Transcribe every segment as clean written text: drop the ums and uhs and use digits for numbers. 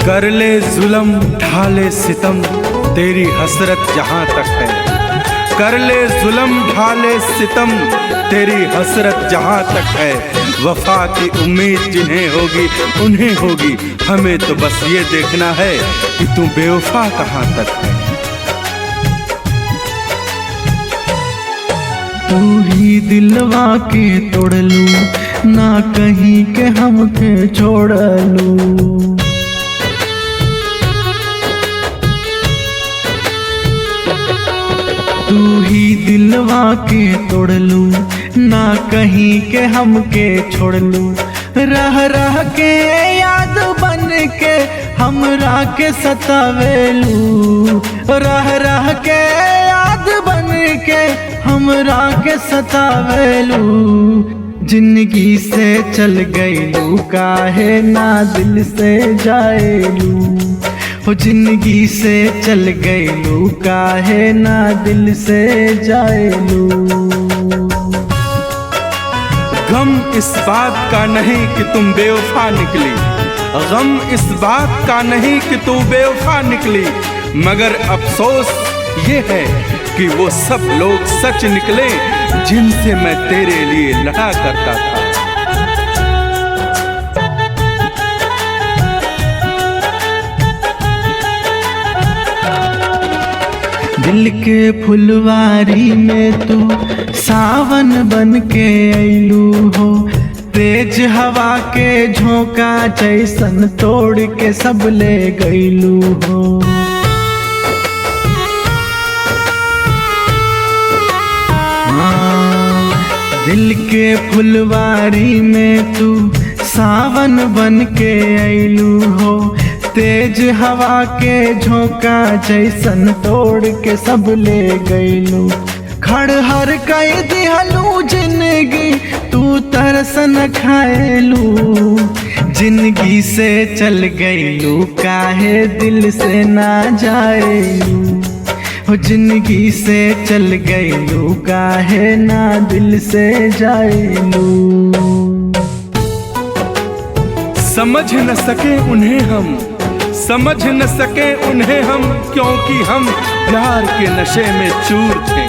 कर ले जुल्म ढाले सितम तेरी हसरत जहाँ तक है। कर ले जुल्म ढाले सितम तेरी हसरत जहाँ तक है। वफा की उम्मीद जिन्हें होगी उन्हें होगी, हमें तो बस ये देखना है कि तू बेवफा कहाँ तक है। तू ही दिलवा के तोड़ लू, ना कहीं के हमके छोड़ लू। तू ही दिलवा के तोड़ लू, ना कहीं के हमके छोड़ लू। रह रह के याद बन के हमरा के सतावेलू। रह रह के याद बन के हमरा के सतावेलू। जिंदगी से चल गईलू, काहे ना दिल से जाएलू। हो जिंदगी से चल गईलू, काहे ना दिल से जाएलू। गम इस बात का नहीं कि तुम बेवफा निकली, गम इस बात का नहीं कि तू बेवफा निकली, मगर अफसोस ये है कि वो सब लोग सच निकले जिनसे मैं तेरे लिए लड़ा करता था। दिल के फुलवारी में तू सावन बन के अइलू हो। तेज हवा के झोंका जैसन तोड़ के सब ले गइलू हो। दिल के फुलवारी में तू सावन बन के अइलू हो। तेज हवा के झोंका जैसन तोड़ के सब ले गइलू। खड़हर कई दिहलू जिंदगी, तू तरसन खाएलू। जिंदगी से चल गइलू, काहे दिल से ना जाएलू। हो जिंदगी से चल गइलू, काहे ना दिल से जाएलू। समझ न सके उन्हें हम, समझ न सके उन्हें हम, क्योंकि हम प्यार के नशे में चूर थे।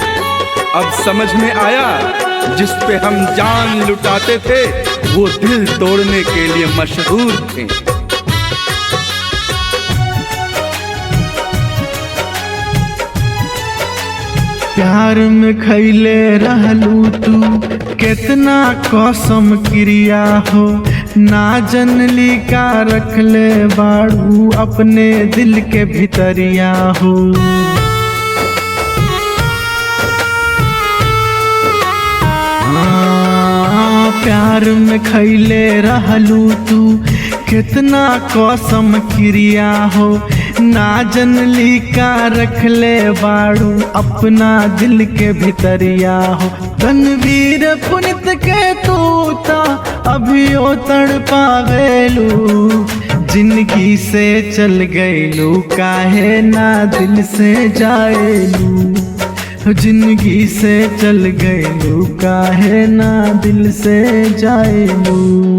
अब समझ में आया जिस पे हम जान लुटाते थे वो दिल तोड़ने के लिए मशहूर थे। प्यार में खैले रहलू तू कितना कसम क्रिया हो। ना जनली का रखले बाड़ू अपने दिल के भितरिया हो। प्यार में खैले रहलू तू कितना कसम क्रिया हो। ना जनली का रखले बाड़ू अपना दिल के भितरिया हो। रणवीर पुनित के तू ता अभियो तड़ पावेलू। जिंदगी से चल गईलू, काहे ना दिल से जाएलू। जिंदगी से चल गईलू, काहे ना दिल से जाएलू।